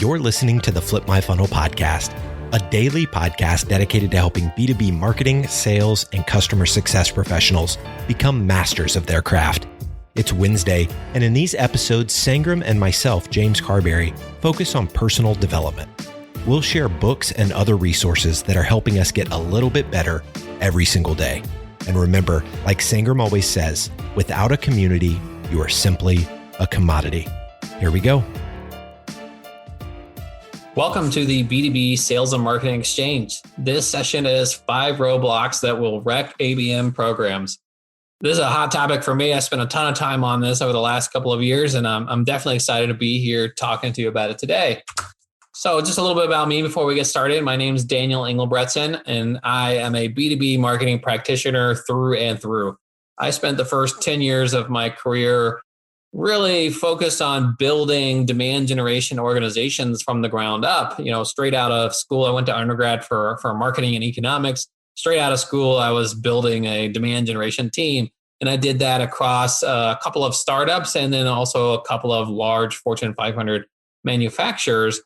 You're listening to the Flip My Funnel podcast, a daily podcast dedicated to helping B2B marketing, sales, and customer success professionals become masters of their craft. It's Wednesday, and in these episodes, Sangram and myself, James Carberry, focus on personal development. We'll share books and other resources that are helping us get a little bit better every single day. And remember, like Sangram always says, without a community, you are simply a commodity. Here we go. Welcome to the B2B Sales and Marketing Exchange. This session is 5 roadblocks that will wreck ABM programs. This is a hot topic for me. I spent a ton of time on this over the last couple of years, and I'm definitely excited to be here talking to you about it today. So just a little bit about me before we get started. My name is Daniel Engelbretson, and I am a B2B marketing practitioner through and through. I spent the first 10 years of my career really focused on building demand generation organizations from the ground up. You know, straight out of school, I went to undergrad for marketing and economics. Straight out of school, I was building a demand generation team. And I did that across a couple of startups and then also a couple of large Fortune 500 manufacturers.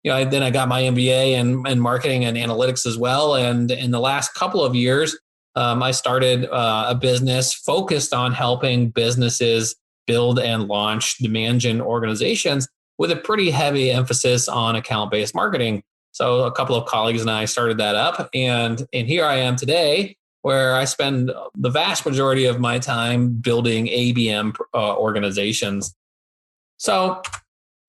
You know, then I got my MBA in marketing and analytics as well. And in the last couple of years, I started a business focused on helping businesses build and launch demand gen organizations with a pretty heavy emphasis on account-based marketing. So a couple of colleagues and I started that up. And here I am today, where I spend the vast majority of my time building ABM organizations. So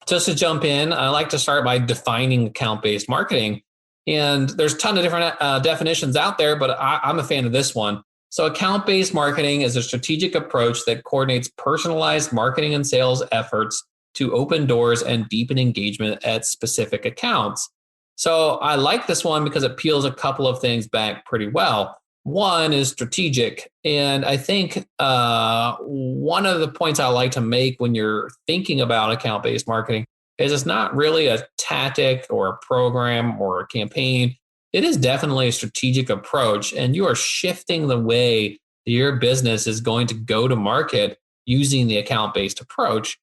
just to jump in, I like to start by defining account-based marketing. And there's a ton of different definitions out there, but I'm a fan of this one. So account-based marketing is a strategic approach that coordinates personalized marketing and sales efforts to open doors and deepen engagement at specific accounts. So I like this one because it peels a couple of things back pretty well. One is strategic. And I think one of the points I like to make when you're thinking about account-based marketing is it's not really a tactic or a program or a campaign. It is definitely a strategic approach, and you are shifting the way your business is going to go to market using the account-based approach.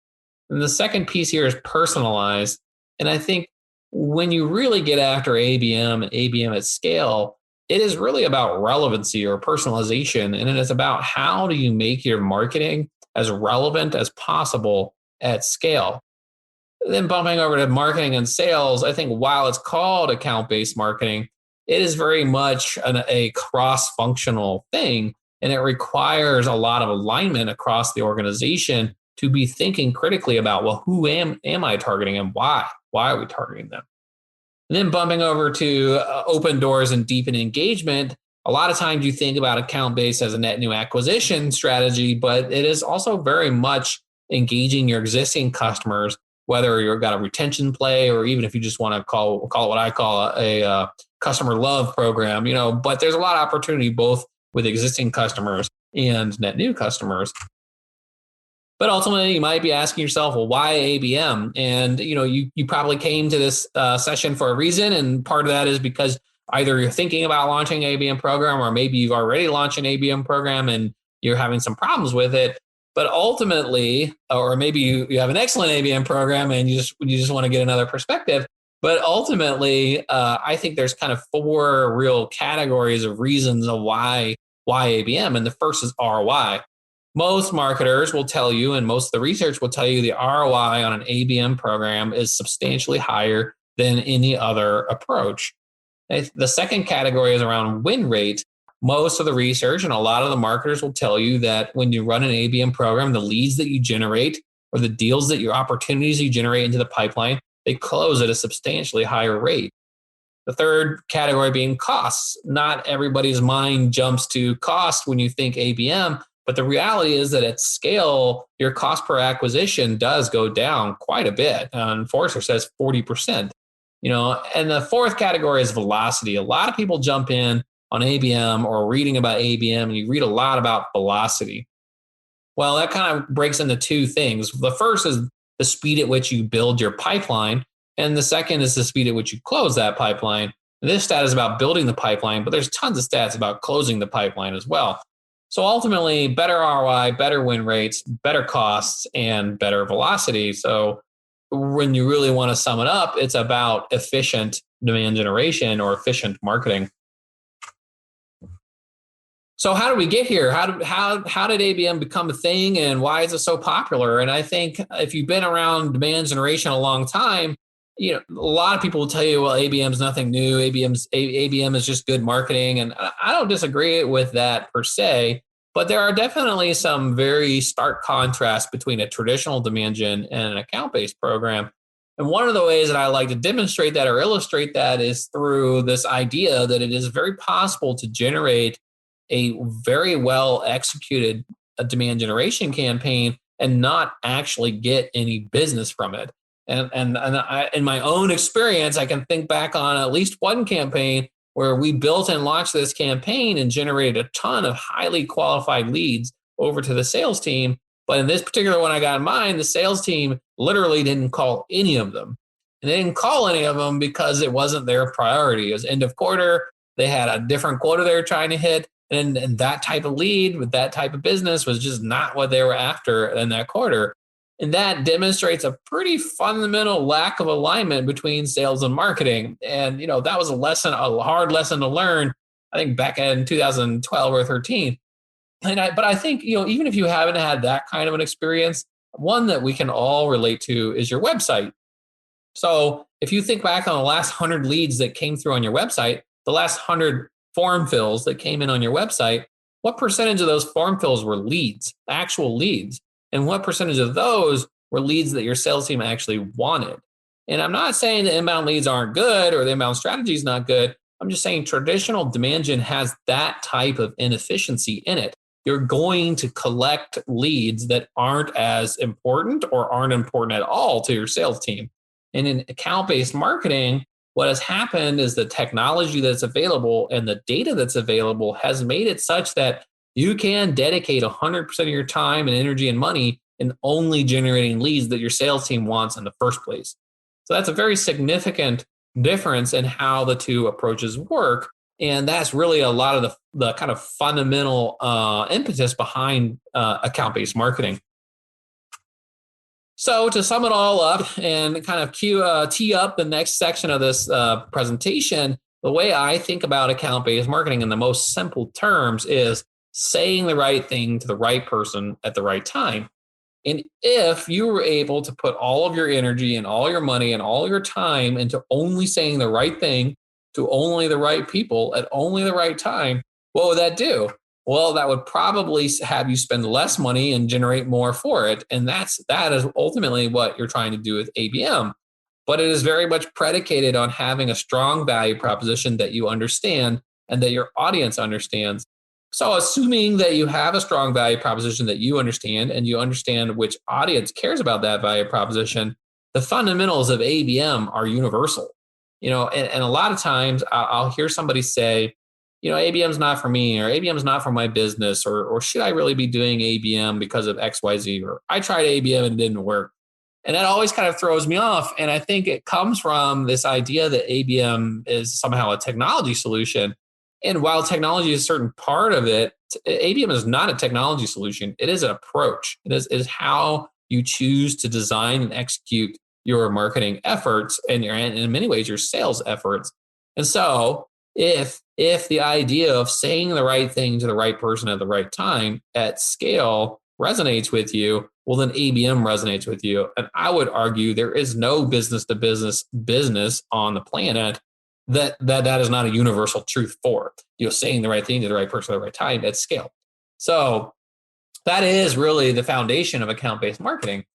And the second piece here is personalized. And I think when you really get after ABM and ABM at scale, it is really about relevancy or personalization. And it is about how do you make your marketing as relevant as possible at scale. Then bumping over to marketing and sales, I think while it's called account-based marketing, it is very much a cross-functional thing, and it requires a lot of alignment across the organization to be thinking critically about, well, who am I targeting and why? Why are we targeting them? And then bumping over to open doors and deepen engagement, a lot of times you think about account-based as a net new acquisition strategy, but it is also very much engaging your existing customers, whether you've got a retention play or even if you just want to call it what I call a customer love program, you know, but there's a lot of opportunity both with existing customers and net new customers. But ultimately, you might be asking yourself, well, why ABM? And, you know, you probably came to this session for a reason. And part of that is because either you're thinking about launching an ABM program, or maybe you've already launched an ABM program and you're having some problems with it. But ultimately, or maybe you have an excellent ABM program and you just want to get another perspective. But ultimately, I think there's kind of 4 real categories of reasons of why ABM. And the first is ROI. Most marketers will tell you, and most of the research will tell you, the ROI on an ABM program is substantially higher than any other approach. The second category is around win rate. Most of the research and a lot of the marketers will tell you that when you run an ABM program, the leads that you generate or the deals that your opportunities you generate into the pipeline, they close at a substantially higher rate. The third category being costs. Not everybody's mind jumps to cost when you think ABM, but the reality is that at scale, your cost per acquisition does go down quite a bit. Forrester says 40%. You know, and the fourth category is velocity. A lot of people jump in on ABM or reading about ABM, and you read a lot about velocity. Well, that kind of breaks into 2 things. The first is the speed at which you build your pipeline, and the second is the speed at which you close that pipeline. And this stat is about building the pipeline, but there's tons of stats about closing the pipeline as well. So ultimately, better ROI, better win rates, better costs, and better velocity. So when you really want to sum it up, it's about efficient demand generation or efficient marketing. So how did we get here? How did ABM become a thing, and why is it so popular? And I think if you've been around demand generation a long time, a lot of people will tell you, well, ABM is nothing new. ABM is just good marketing. And I don't disagree with that per se, but there are definitely some very stark contrasts between a traditional demand gen and an account-based program. And one of the ways that I like to demonstrate that or illustrate that is through this idea that it is very possible to generate a very well executed demand generation campaign and not actually get any business from it. And I, in my own experience, I can think back on at least one campaign where we built and launched this campaign and generated a ton of highly qualified leads over to the sales team. But in this particular one I got in mind, the sales team literally didn't call any of them. And they didn't call any of them because it wasn't their priority. It was end of quarter. They had a different quota they were trying to hit. And that type of lead with that type of business was just not what they were after in that quarter. And that demonstrates a pretty fundamental lack of alignment between sales and marketing. And, that was a hard lesson to learn, I think back in 2012 or 13. But I think, even if you haven't had that kind of an experience, one that we can all relate to is your website. So if you think back on the last 100 leads that came through on your website, the last 100 form fills that came in on your website, what percentage of those form fills were leads, actual leads? And what percentage of those were leads that your sales team actually wanted? And I'm not saying the inbound leads aren't good or the inbound strategy is not good. I'm just saying traditional demand gen has that type of inefficiency in it. You're going to collect leads that aren't as important or aren't important at all to your sales team. And in account-based marketing, what has happened is the technology that's available and the data that's available has made it such that you can dedicate 100% of your time and energy and money in only generating leads that your sales team wants in the first place. So that's a very significant difference in how the two approaches work. And that's really a lot of the kind of fundamental impetus behind account-based marketing. So to sum it all up and kind of tee up the next section of this presentation, the way I think about account-based marketing in the most simple terms is saying the right thing to the right person at the right time. And if you were able to put all of your energy and all your money and all your time into only saying the right thing to only the right people at only the right time, what would that do? Well, that would probably have you spend less money and generate more for it. And that is ultimately what you're trying to do with ABM. But it is very much predicated on having a strong value proposition that you understand and that your audience understands. So assuming that you have a strong value proposition that you understand and you understand which audience cares about that value proposition, the fundamentals of ABM are universal. And a lot of times I'll hear somebody say, ABM is not for me, or ABM is not for my business, or should I really be doing ABM because of XYZ, or I tried ABM and it didn't work. And that always kind of throws me off. And I think it comes from this idea that ABM is somehow a technology solution. And while technology is a certain part of it, ABM is not a technology solution. It is an approach. It is how you choose to design and execute your marketing efforts and in many ways your sales efforts. And so if the idea of saying the right thing to the right person at the right time at scale resonates with you, well, then ABM resonates with you. And I would argue there is no business to business on the planet that is not a universal truth for, saying the right thing to the right person at the right time at scale. So that is really the foundation of account-based marketing.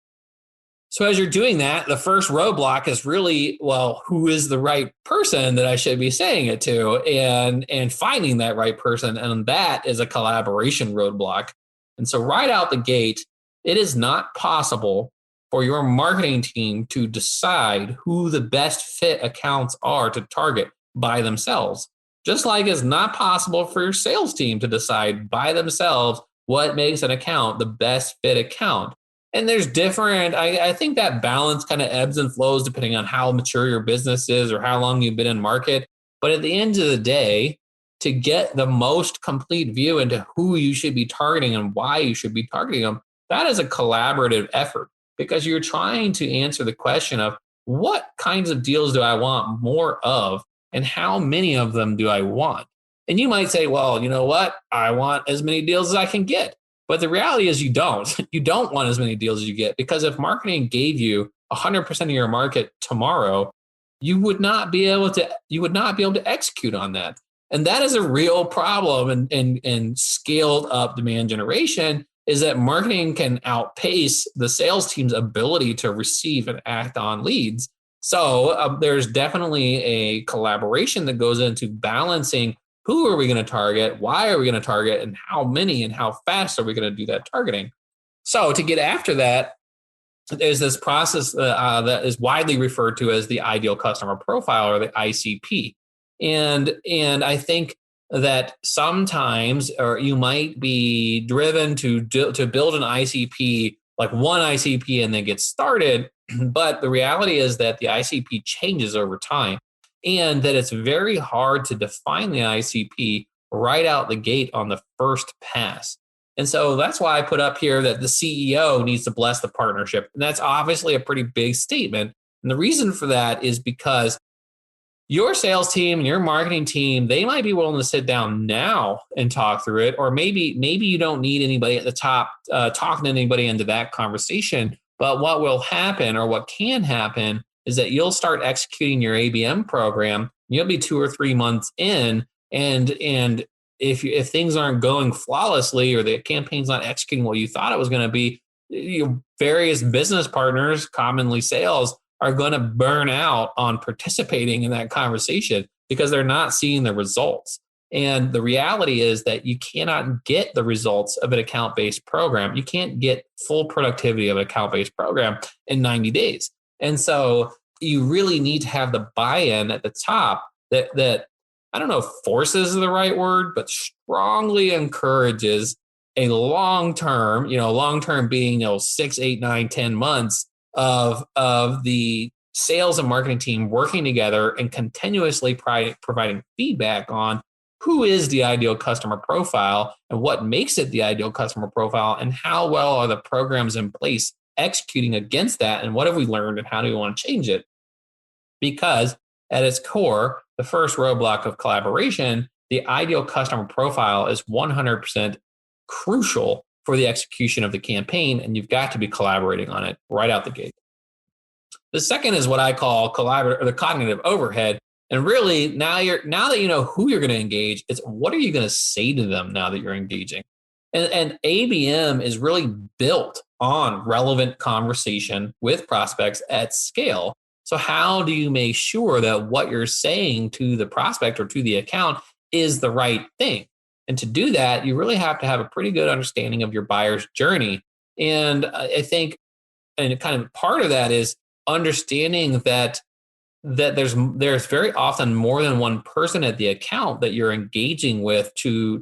So as you're doing that, the first roadblock is really, well, who is the right person that I should be saying it to, and finding that right person. And that is a collaboration roadblock. And so right out the gate, it is not possible for your marketing team to decide who the best fit accounts are to target by themselves. Just like it's not possible for your sales team to decide by themselves what makes an account the best fit account. And there's different, I think that balance kind of ebbs and flows depending on how mature your business is or how long you've been in market. But at the end of the day, to get the most complete view into who you should be targeting and why you should be targeting them, that is a collaborative effort. because you're trying to answer the question of what kinds of deals do I want more of and how many of them do I want? And you might say, well, you know what? I want as many deals as I can get. But the reality is you don't. You don't want as many deals as you get, because if marketing gave you 100% of your market tomorrow, you would not be able to execute on that. And that is a real problem in scaled up demand generation, is that marketing can outpace the sales team's ability to receive and act on leads. So there's definitely a collaboration that goes into balancing who are we going to target, why are we going to target, and how many and how fast are we going to do that targeting. So to get after that, there's this process that is widely referred to as the ideal customer profile, or the ICP. And I think that sometimes, or you might be driven to build an ICP, like one ICP, and then get started. But the reality is that the ICP changes over time, and that it's very hard to define the ICP right out the gate on the first pass. And so that's why I put up here that the CEO needs to bless the partnership. And that's obviously a pretty big statement. And the reason for that is because your sales team and your marketing team, they might be willing to sit down now and talk through it. Or maybe you don't need anybody at the top talking to anybody into that conversation. But what will happen, or what can happen, is that you'll start executing your ABM program. You'll be 2 or 3 months in, and if things aren't going flawlessly, or the campaign's not executing what you thought it was going to be, various business partners, commonly sales, are going to burn out on participating in that conversation because they're not seeing the results. And the reality is that you cannot get the results of an account-based program. You can't get full productivity of an account-based program in 90 days. And so you really need to have the buy-in at the top that I don't know if forces is the right word, but strongly encourages a long-term being, 6, 8, 9, 10 months of the sales and marketing team working together and continuously providing feedback on who is the ideal customer profile and what makes it the ideal customer profile, and how well are the programs in place executing against that, and what have we learned and how do we want to change it? Because at its core, the first roadblock of collaboration, the ideal customer profile, is 100% crucial for the execution of the campaign, and you've got to be collaborating on it right out the gate. The second is what I call the cognitive overhead. And really, now that you know who you're going to engage, it's what are you going to say to them now that you're engaging? And ABM is really built on relevant conversation with prospects at scale. So how do you make sure that what you're saying to the prospect or to the account is the right thing? And to do that, you really have to have a pretty good understanding of your buyer's journey. And I think, and kind of part of that is understanding that there's very often more than one person at the account that you're engaging with or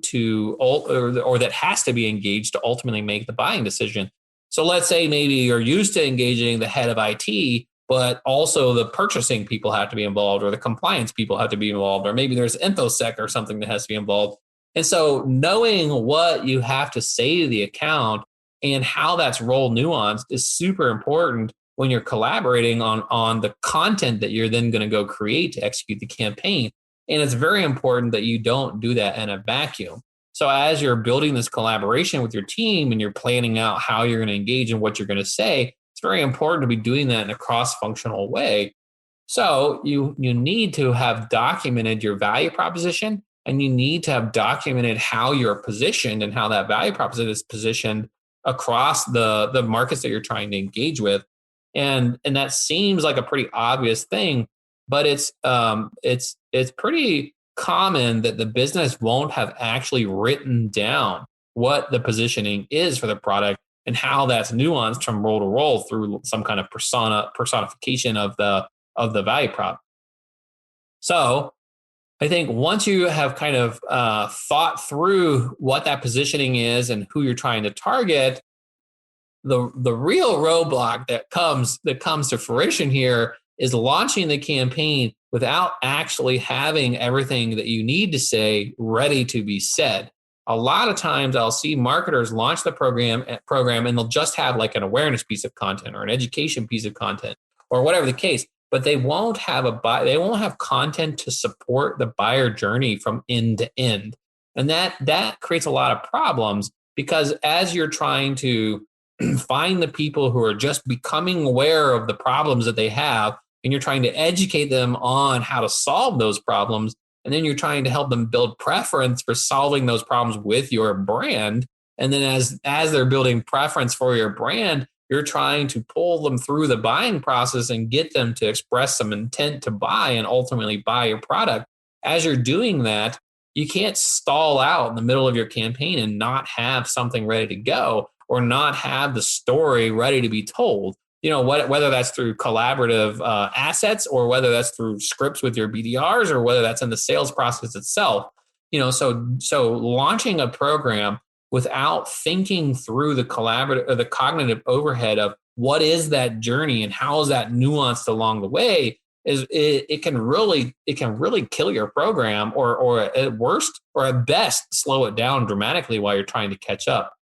that has to be engaged to ultimately make the buying decision. So let's say maybe you're used to engaging the head of IT, but also the purchasing people have to be involved, or the compliance people have to be involved, or maybe there's InfoSec or something that has to be involved. And so knowing what you have to say to the account and how that's role nuanced is super important when you're collaborating on the content that you're then going to go create to execute the campaign. And it's very important that you don't do that in a vacuum. So as you're building this collaboration with your team and you're planning out how you're going to engage and what you're going to say, it's very important to be doing that in a cross-functional way. So you need to have documented your value proposition, and you need to have documented how you're positioned and how that value proposition is positioned across the markets that you're trying to engage with. And that seems like a pretty obvious thing, but it's pretty common that the business won't have actually written down what the positioning is for the product and how that's nuanced from role to role through some kind of personification of the value prop. So I think once you have kind of thought through what that positioning is and who you're trying to target, the real roadblock that comes to fruition here is launching the campaign without actually having everything that you need to say ready to be said. A lot of times I'll see marketers launch the program and they'll just have like an awareness piece of content or an education piece of content or whatever the case, but they won't have they won't have content to support the buyer journey from end to end. And that creates a lot of problems, because as you're trying to find the people who are just becoming aware of the problems that they have, and you're trying to educate them on how to solve those problems, and then you're trying to help them build preference for solving those problems with your brand. And then as they're building preference for your brand, you're trying to pull them through the buying process and get them to express some intent to buy and ultimately buy your product. As you're doing that, you can't stall out in the middle of your campaign and not have something ready to go, or not have the story ready to be told. Whether that's through collaborative assets, or whether that's through scripts with your BDRs, or whether that's in the sales process itself. So launching a program without thinking through the cognitive overhead of what is that journey and how is that nuanced along the way, it can really kill your program, or at worst or at best slow it down dramatically while you're trying to catch up.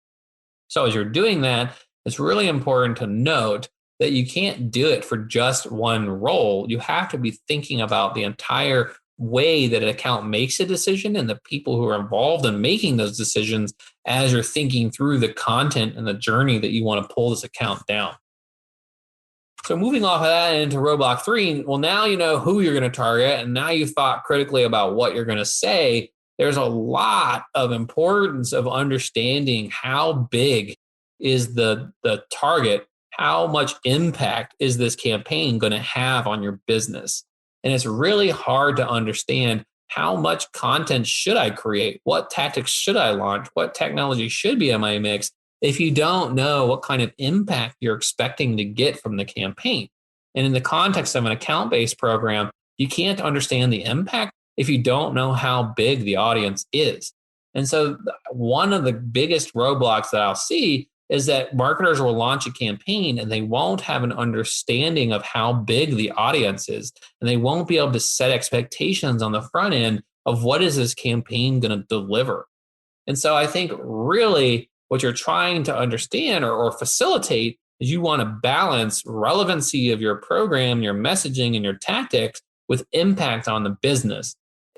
So as you're doing that, it's really important to note that you can't do it for just one role. You have to be thinking about the entire way that an account makes a decision and the people who are involved in making those decisions as you're thinking through the content and the journey that you want to pull this account down. So moving off of that into roadblock 3, well, now you know who you're going to target, and now you've thought critically about what you're going to say. There's a lot of importance of understanding how big is the target. How much impact is this campaign going to have on your business? And it's really hard to understand how much content should I create? What tactics should I launch? What technology should be in my mix if you don't know what kind of impact you're expecting to get from the campaign? And in the context of an account-based program, you can't understand the impact if you don't know how big the audience is. And so one of the biggest roadblocks that I'll see is that marketers will launch a campaign and they won't have an understanding of how big the audience is. And they won't be able to set expectations on the front end of what is this campaign going to deliver. And so I think really what you're trying to understand or facilitate is you want to balance relevancy of your program, your messaging, and your tactics with impact on the business.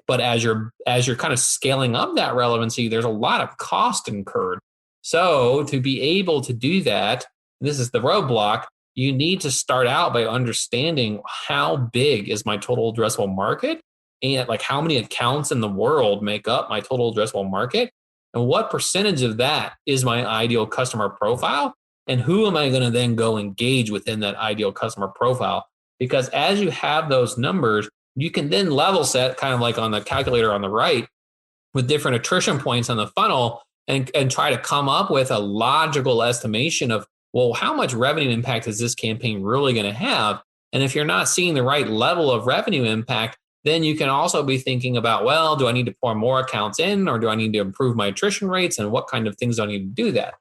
But as you're kind of scaling up that relevancy, there's a lot of cost incurred. So to be able to do that, this is the roadblock, you need to start out by understanding how big is my total addressable market, and like how many accounts in the world make up my total addressable market, and what percentage of that is my ideal customer profile, and who am I going to then go engage within that ideal customer profile. Because as you have those numbers, you can then level set, kind of like on the calculator on the right, with different attrition points on the funnel, and try to come up with a logical estimation of, well, how much revenue impact is this campaign really going to have? And if you're not seeing the right level of revenue impact, then you can also be thinking about, well, do I need to pour more accounts in, or do I need to improve my attrition rates, and what kind of things do I need to do that?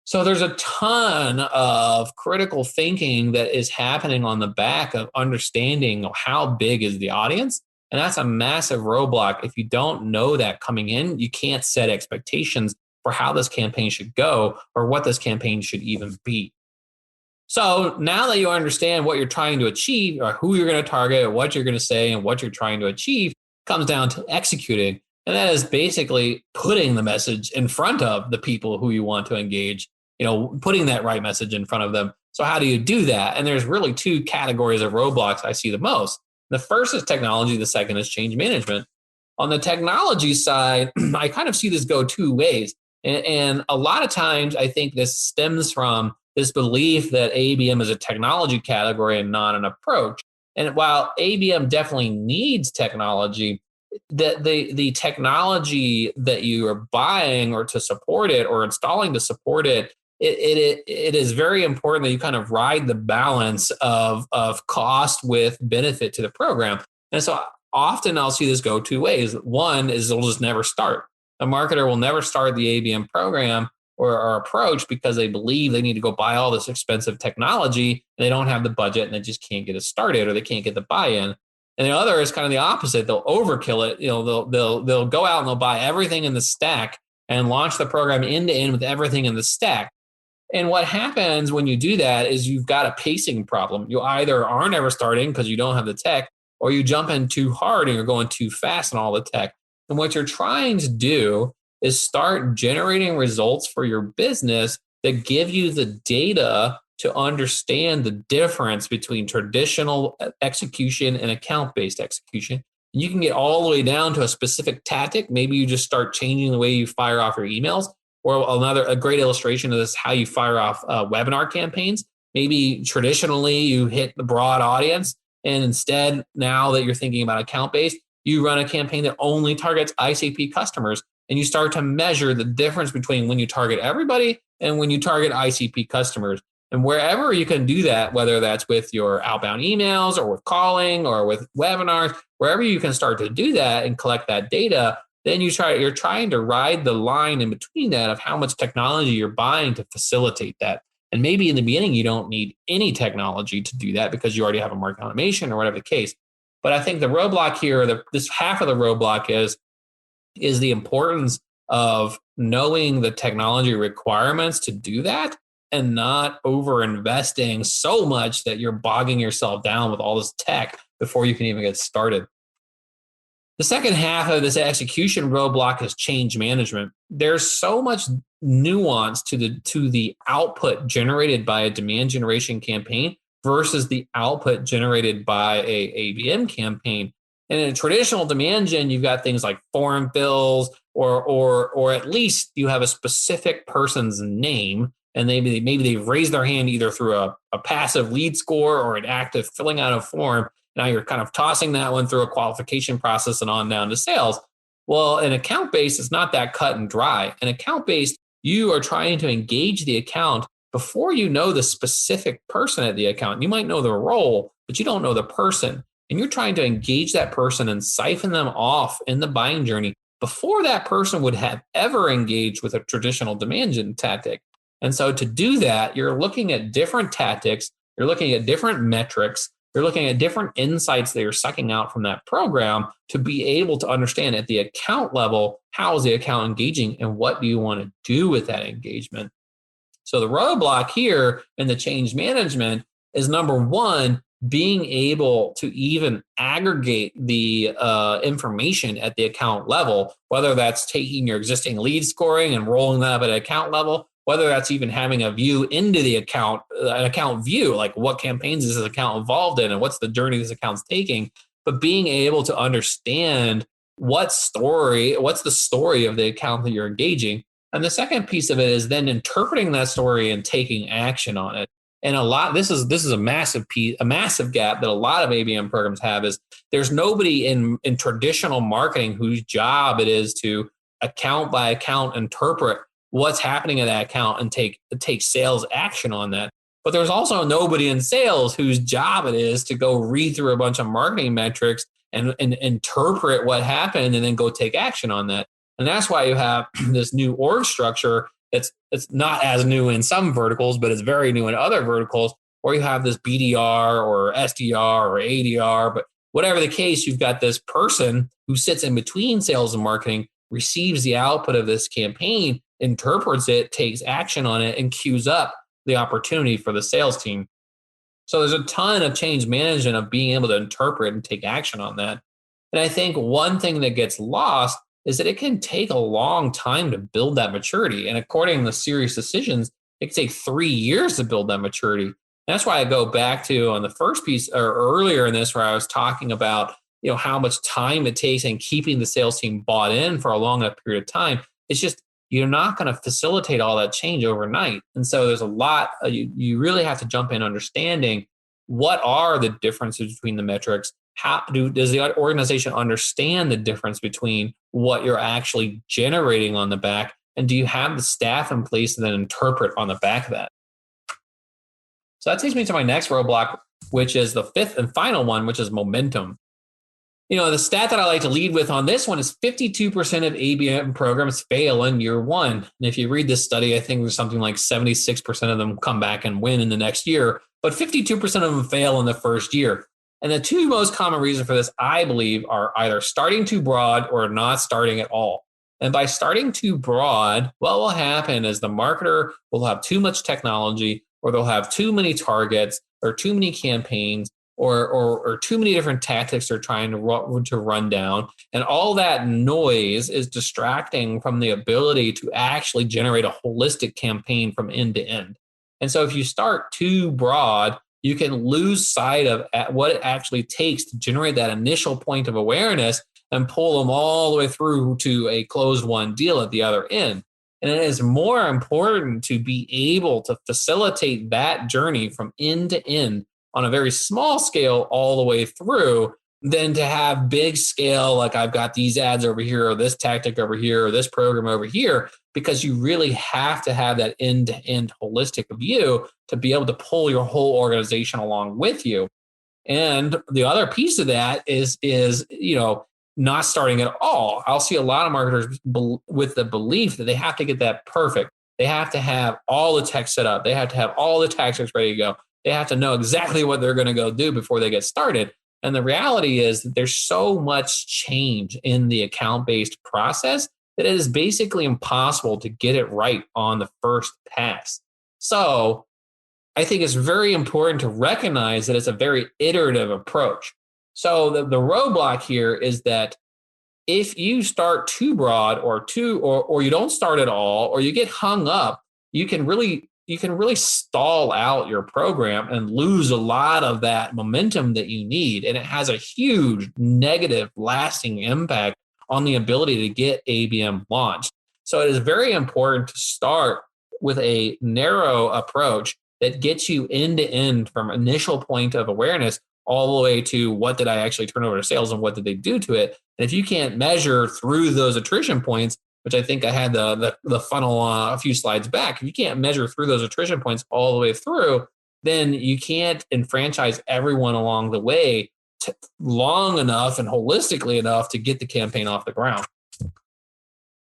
So there's a ton of critical thinking that is happening on the back of understanding how big is the audience. And that's a massive roadblock. If you don't know that coming in, you can't set expectations for how this campaign should go or what this campaign should even be. So now that you understand what you're trying to achieve, or who you're going to target, what you're going to say, and what you're trying to achieve, comes down to executing. And that is basically putting the message in front of the people who you want to engage, putting that right message in front of them. So how do you do that? And there's really two categories of roadblocks I see the most. The first is technology. The second is change management. On the technology side, I kind of see this go two ways. And a lot of times I think this stems from this belief that ABM is a technology category and not an approach. And while ABM definitely needs technology, the technology that you are buying or to support it or installing to support it, it is very important that you kind of ride the balance of cost with benefit to the program. And so often I'll see this go two ways. One is it'll just never start. A marketer will never start the ABM program or approach because they believe they need to go buy all this expensive technology and they don't have the budget and they just can't get it started or they can't get the buy-in. And the other is kind of the opposite. They'll overkill it. They'll go out and they'll buy everything in the stack and launch the program end to end with everything in the stack. And what happens when you do that is you've got a pacing problem. You either aren't ever starting because you don't have the tech, or you jump in too hard and you're going too fast on all the tech. And what you're trying to do is start generating results for your business that give you the data to understand the difference between traditional execution and account-based execution. And you can get all the way down to a specific tactic. Maybe you just start changing the way you fire off your emails. Or a great illustration of this is how you fire off webinar campaigns. Maybe traditionally you hit the broad audience, and instead, now that you're thinking about account-based, you run a campaign that only targets ICP customers, and you start to measure the difference between when you target everybody and when you target ICP customers. And wherever you can do that, whether that's with your outbound emails or with calling or with webinars, wherever you can start to do that and collect that data, then you're trying to ride the line in between that of how much technology you're buying to facilitate that. And maybe in the beginning, you don't need any technology to do that because you already have a marketing automation or whatever the case. But I think the roadblock here, this half of the roadblock is the importance of knowing the technology requirements to do that and not over investing so much that you're bogging yourself down with all this tech before you can even get started. The second half of this execution roadblock is change management. There's so much nuance to the output generated by a demand generation campaign versus the output generated by a ABM campaign. And in a traditional demand gen, you've got things like form fills, or at least you have a specific person's name, and maybe they've raised their hand either through a passive lead score or an active filling out a form. Now you're kind of tossing that one through a qualification process and on down to sales. Well, an account-based is not that cut and dry. An account-based, you are trying to engage the account before you know the specific person at the account. You might know the role, but you don't know the person. And you're trying to engage that person and siphon them off in the buying journey before that person would have ever engaged with a traditional demand gen tactic. And so to do that, you're looking at different tactics, you're looking at different metrics, you're looking at different insights that you're sucking out from that program to be able to understand at the account level, how is the account engaging and what do you want to do with that engagement? So the roadblock here in the change management is, number one, being able to even aggregate the information at the account level, whether that's taking your existing lead scoring and rolling that up at an account level, whether that's even having a view into the account, an account view, like what campaigns is this account involved in and what's the journey this account's taking, but being able to understand what's the story of the account that you're engaging. And the second piece of it is then interpreting that story and taking action on it. And this is a massive gap that a lot of ABM programs have, is there's nobody in traditional marketing whose job it is to account by account interpret what's happening in that account and take sales action on that. But there's also nobody in sales whose job it is to go read through a bunch of marketing metrics and interpret what happened and then go take action on that. And that's why you have this new org structure. It's not as new in some verticals, but it's very new in other verticals, where you have this BDR or SDR or ADR. But whatever the case, you've got this person who sits in between sales and marketing, receives the output of this campaign, interprets it, takes action on it, and queues up the opportunity for the sales team. So there's a ton of change management of being able to interpret and take action on that. And I think one thing that gets lost is that it can take a long time to build that maturity. And according to Serious Decisions, it can take 3 years to build that maturity. And that's why I go back to on the first piece or earlier in this, where I was talking about, how much time it takes and keeping the sales team bought in for a long enough period of time. It's just, you're not going to facilitate all that change overnight. And so there's a lot, you really have to jump in understanding what are the differences between the metrics. Does the organization understand the difference between what you're actually generating on the back? And do you have the staff in place to then interpret on the back of that? So that takes me to my next roadblock, which is the fifth and final one, which is momentum. The stat that I like to lead with on this one is 52% of ABM programs fail in year one. And if you read this study, I think there's something like 76% of them come back and win in the next year, but 52% of them fail in the first year. And the two most common reasons for this, I believe, are either starting too broad or not starting at all. And by starting too broad, what will happen is the marketer will have too much technology, or they'll have too many targets, or too many campaigns, or too many different tactics they're trying to run down. And all that noise is distracting from the ability to actually generate a holistic campaign from end to end. And so if you start too broad, you can lose sight of what it actually takes to generate that initial point of awareness and pull them all the way through to a closed won deal at the other end. And it is more important to be able to facilitate that journey from end to end on a very small scale all the way through than to have big scale, like I've got these ads over here, or this tactic over here, or this program over here, because you really have to have that end-to-end holistic view to be able to pull your whole organization along with you. And the other piece of that is not starting at all. I'll see a lot of marketers with the belief that they have to get that perfect. They have to have all the tech set up. They have to have all the tactics ready to go. They have to know exactly what they're going to go do before they get started. And the reality is that there's so much change in the account-based process that it is basically impossible to get it right on the first pass. So I think it's very important to recognize that it's a very iterative approach. So the roadblock here is that if you start too broad or you don't start at all, or you get hung up, you can really stall out your program and lose a lot of that momentum that you need. And it has a huge negative lasting impact on the ability to get ABM launched. So it is very important to start with a narrow approach that gets you end to end from initial point of awareness all the way to what did I actually turn over to sales and what did they do to it. And if you can't measure through those attrition points, which I think I had the funnel a few slides back, if you can't measure through those attrition points all the way through, then you can't enfranchise everyone along the way long enough and holistically enough to get the campaign off the ground.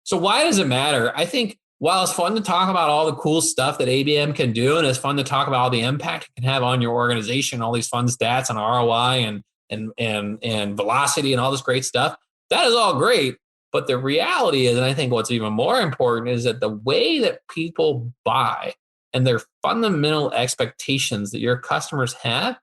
So why does it matter? I think while it's fun to talk about all the cool stuff that ABM can do, and it's fun to talk about all the impact it can have on your organization, all these fun stats and ROI and velocity and all this great stuff, that is all great. But the reality is, and I think what's even more important, is that the way that people buy and their fundamental expectations that your customers have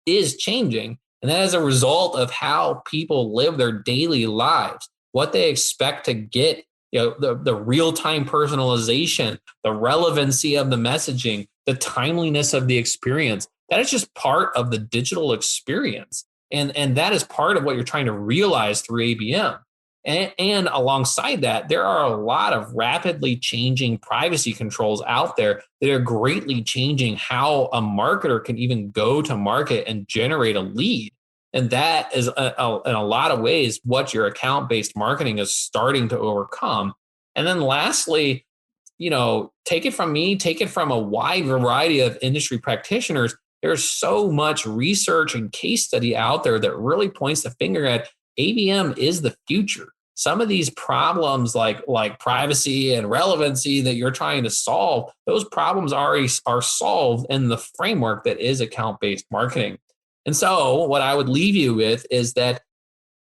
is changing. And that is a result of how people live their daily lives, what they expect to get, the real-time personalization, the relevancy of the messaging, the timeliness of the experience. That is just part of the digital experience. And that is part of what you're trying to realize through ABM. And alongside that, there are a lot of rapidly changing privacy controls out there that are greatly changing how a marketer can even go to market and generate a lead. And that is, in a lot of ways, what your account-based marketing is starting to overcome. And then lastly, take it from me, take it from a wide variety of industry practitioners. There's so much research and case study out there that really points the finger at ABM is the future. Some of these problems like privacy and relevancy that you're trying to solve, those problems already are solved in the framework that is account-based marketing. And so what I would leave you with is that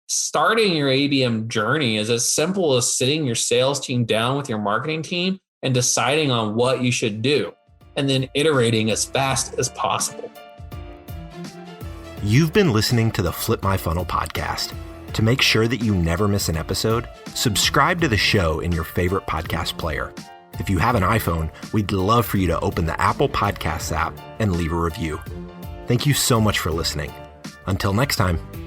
starting your ABM journey is as simple as sitting your sales team down with your marketing team and deciding on what you should do, and then iterating as fast as possible. You've been listening to the Flip My Funnel podcast. To make sure that you never miss an episode, subscribe to the show in your favorite podcast player. If you have an iPhone, we'd love for you to open the Apple Podcasts app and leave a review. Thank you so much for listening. Until next time.